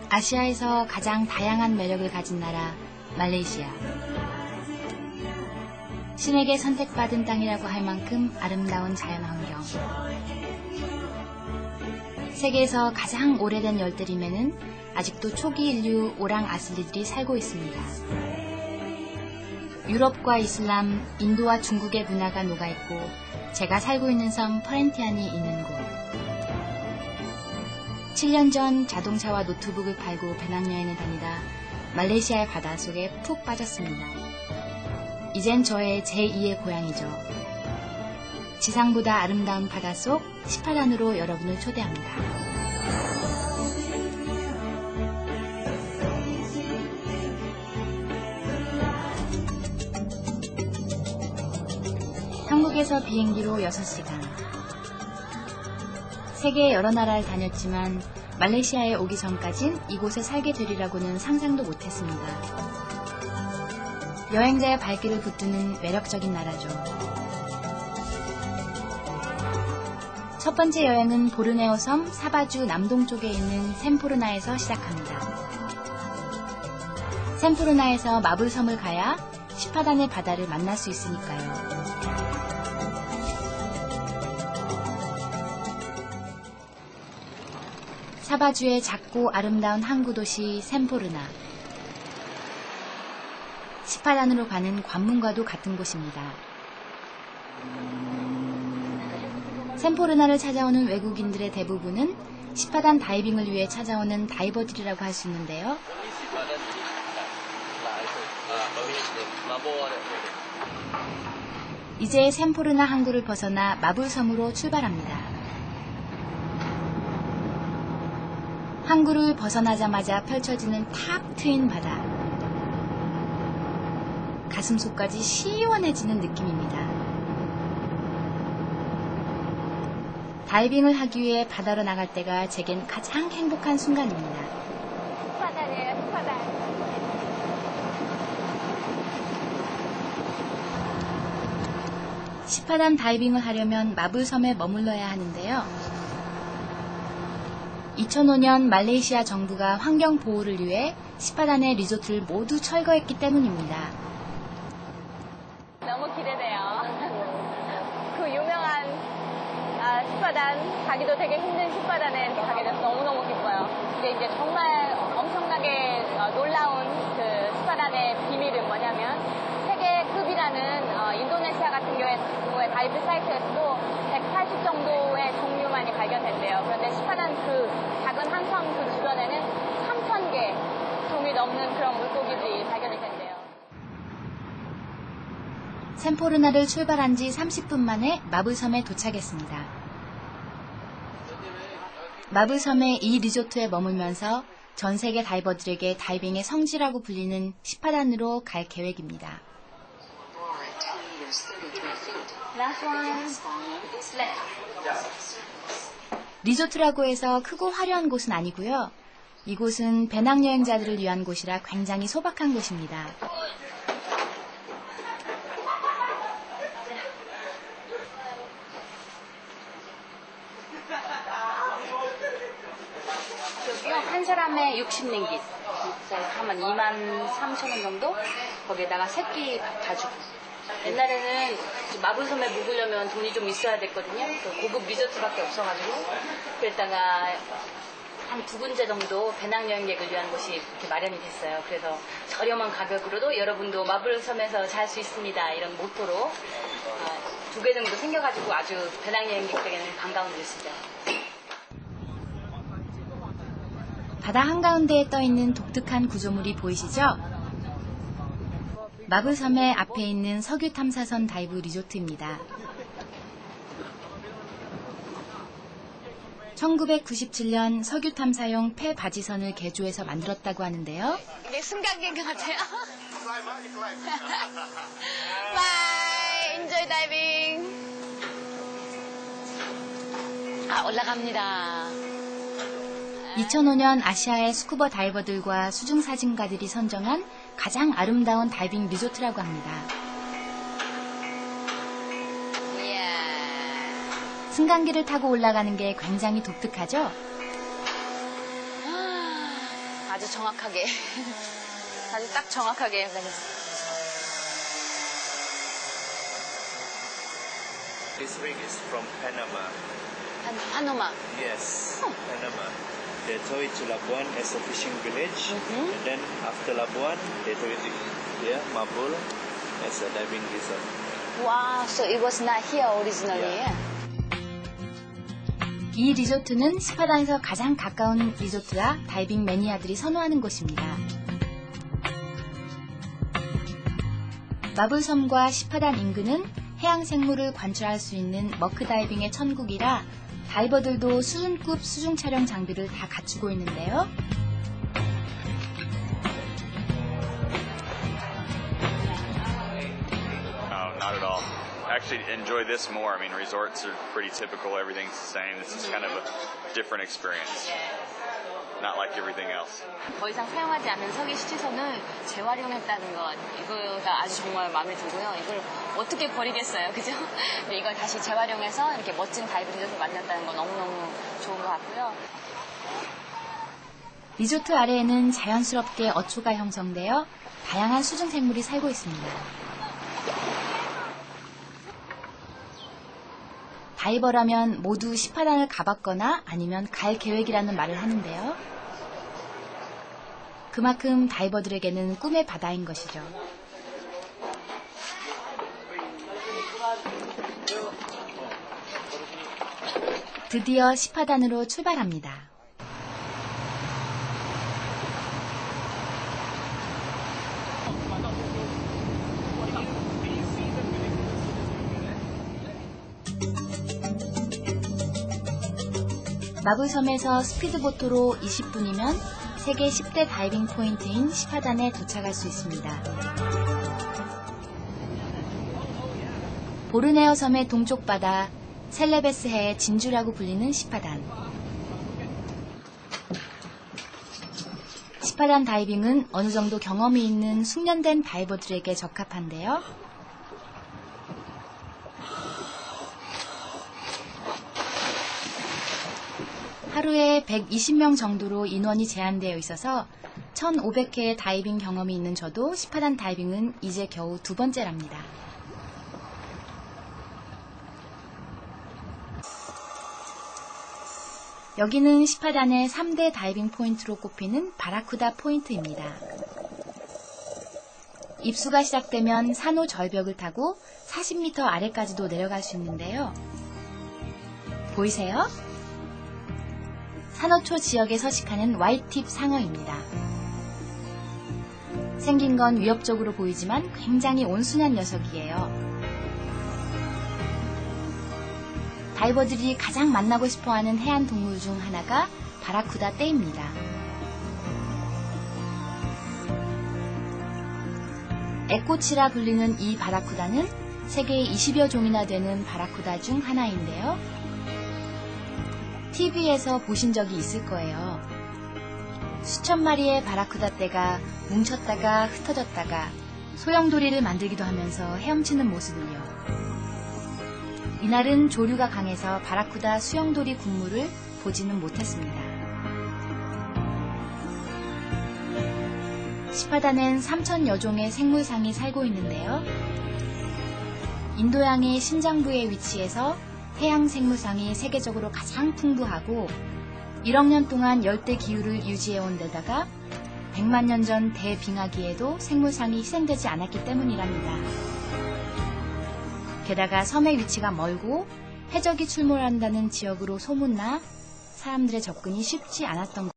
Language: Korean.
아시아에서 가장 다양한 매력을 가진 나라 말레이시아. 신에게 선택받은 땅이라고 할 만큼 아름다운 자연환경. 세계에서 가장 오래된 열대림에는 아직도 초기 인류 오랑 아슬리들이 살고 있습니다. 유럽과 이슬람, 인도와 중국의 문화가 녹아있고 제가 살고 있는 성 퍼렌티안이 있는 곳. 7년 전 자동차와 노트북을 팔고 배낭여행을 다니다 말레이시아의 바다 속에 푹 빠졌습니다. 이젠 저의 제2의 고향이죠. 지상보다 아름다운 바닷속 시파단으로 여러분을 초대합니다. 한국에서 비행기로 6시간. 세계 여러 나라를 다녔지만 말레이시아에 오기 전까진 이곳에 살게 되리라고는 상상도 못했습니다. 여행자의 발길을 붙드는 매력적인 나라죠. 첫 번째 여행은 보르네오 섬 사바주 남동쪽에 있는 샘포르나에서 시작합니다. 샘포르나에서 마불섬을 가야 시파단의 바다를 만날 수 있으니까요. 사바주의 작고 아름다운 항구 도시 샘포르나. 시파단으로 가는 관문과도 같은 곳입니다. 샘포르나를 찾아오는 외국인들의 대부분은 시파단 다이빙을 위해 찾아오는 다이버들이라고 할 수 있는데요. 이제 샘포르나 항구를 벗어나 마불섬으로 출발합니다. 항구를 벗어나자마자 펼쳐지는 탁 트인 바다. 가슴속까지 시원해지는 느낌입니다. 다이빙을 하기 위해 바다로 나갈 때가 제겐 가장 행복한 순간입니다. 바다네요, 바다. 시파단 다이빙을 하려면 마불섬에 머물러야 하는데요. 2005년 말레이시아 정부가 환경 보호를 위해 시파단의 리조트를 모두 철거했기 때문입니다. 너무 기대돼요. 그 유명한 시파단, 가기도 되게 힘든 시파단에 가게 돼서 너무너무 기뻐요. 근데 이제 정말 엄청나게 놀라운 그 시파단의 비밀은 뭐냐면 세계급이라는 인도네시아 같은 경우에 다이브 사이트에서도 180 정도의 종류만이 발견된대요. 그런데 시파단 그 작은 항성 그 주변에는 3,000개 종이 넘는 그런 물고기들이 발견이 된대요. 샘포르나를 출발한 지 30분 만에 마불섬에 도착했습니다. 마불섬의 이 리조트에 머물면서 전 세계 다이버들에게 다이빙의 성지라고 불리는 시파단으로 갈 계획입니다. 리조트라고 해서 크고 화려한 곳은 아니고요. 이곳은 배낭여행자들을 위한 곳이라 굉장히 소박한 곳입니다. 여기요, 한 사람에 60링깃. 하면 23,000원 정도? 거기에다가 새끼 다 주고. 옛날에는 마불섬에 묵으려면 돈이 좀 있어야 됐거든요. 고급 리조트밖에 없어가지고. 그랬다가 한 2군데 정도 배낭여행객을 위한 곳이 이렇게 마련이 됐어요. 그래서 저렴한 가격으로도 여러분도 마불섬에서 잘 수 있습니다. 이런 모토로 2개 정도 생겨가지고 아주 배낭여행객에게는 반가운 곳이죠. 바다 한가운데에 떠있는 독특한 구조물이 보이시죠? 마불섬의 앞에 있는 석유 탐사선 다이브 리조트입니다. 1997년 석유 탐사용 폐바지선을 개조해서 만들었다고 하는데요. 이게 승강기인 것 같아요. 바이, 인조이 다이빙. 올라갑니다. 2005년 아시아의 스쿠버 다이버들과 수중사진가들이 선정한 가장 아름다운 다이빙 리조트라고 합니다. 승강기를 타고 올라가는 게 굉장히 독특하죠? 아주 정확하게 아주 딱 정확하게 This ring is from Panama. 파노마. Yes, Panama. They tow it to Labuan as a fishing village, and then after Labuan, they tow it to here, Mabul, as a diving resort. 와, so it was not here originally. Yeah. 이 리조트는 시파단에서 가장 가까운 리조트라 다이빙 매니아들이 선호하는 곳입니다. 마불섬과 시파단 인근은 해양 생물을 관찰할 수 있는 머크 다이빙의 천국이라 다이버들도 수준급 수중 촬영 장비를 다 갖추고 있는데요. Not at all. Actually enjoy this more. I mean, resorts are pretty typical. Everything's the same. This is kind of a different experience. Not like everything else. 더 이상 사용하지 않는 석유 시체선을 재활용했다는 것, 이거가 아주 정말 마음에 들고요. 이걸 어떻게 버리겠어요, 그죠? 근데 이걸 다시 재활용해서 이렇게 멋진 다이브 리조트를 만들었다는 건 너무너무 좋은 것 같고요. 리조트 아래에는 자연스럽게 어초가 형성되어 다양한 수중 생물이 살고 있습니다. 다이버라면 모두 시파단을 가봤거나 아니면 갈 계획이라는 말을 하는데요. 그만큼 다이버들에게는 꿈의 바다인 것이죠. 드디어 시파단으로 출발합니다. 마불섬에서 스피드보트로 20분이면 세계 10대 다이빙 포인트인 시파단에 도착할 수 있습니다. 보르네오 섬의 동쪽 바다 셀레베스 해의 진주라고 불리는 시파단. 시파단 다이빙은 어느 정도 경험이 있는 숙련된 다이버들에게 적합한데요. 하루에 120명 정도로 인원이 제한되어 있어서 1,500회의 다이빙 경험이 있는 저도 시파단 다이빙은 이제 겨우 두 번째랍니다. 여기는 시파단의 3대 다이빙 포인트로 꼽히는 바라쿠다 포인트입니다. 입수가 시작되면 산호 절벽을 타고 40m 아래까지도 내려갈 수 있는데요. 보이세요? 산호초 지역에 서식하는 와이팁 상어입니다. 생긴 건 위협적으로 보이지만 굉장히 온순한 녀석이에요. 다이버들이 가장 만나고 싶어하는 해안 동물 중 하나가 바라쿠다 떼입니다. 애꼬치라 불리는 이 바라쿠다는 세계 20여 종이나 되는 바라쿠다 중 하나인데요. TV에서 보신 적이 있을 거예요. 수천 마리의 바라쿠다 떼가 뭉쳤다가 흩어졌다가 소형도리를 만들기도 하면서 헤엄치는 모습을요. 이날은 조류가 강해서 바라쿠다 수영도리 군무를 보지는 못했습니다. 시파단엔 3,000여 종의 생물상이 살고 있는데요. 인도양의 심장부에 위치해서 해양 생물상이 세계적으로 가장 풍부하고 1억 년 동안 열대 기후를 유지해온 데다가 100만 년 전 대빙하기에도 생물상이 희생되지 않았기 때문이랍니다. 게다가 섬의 위치가 멀고 해적이 출몰한다는 지역으로 소문나 사람들의 접근이 쉽지 않았던 것.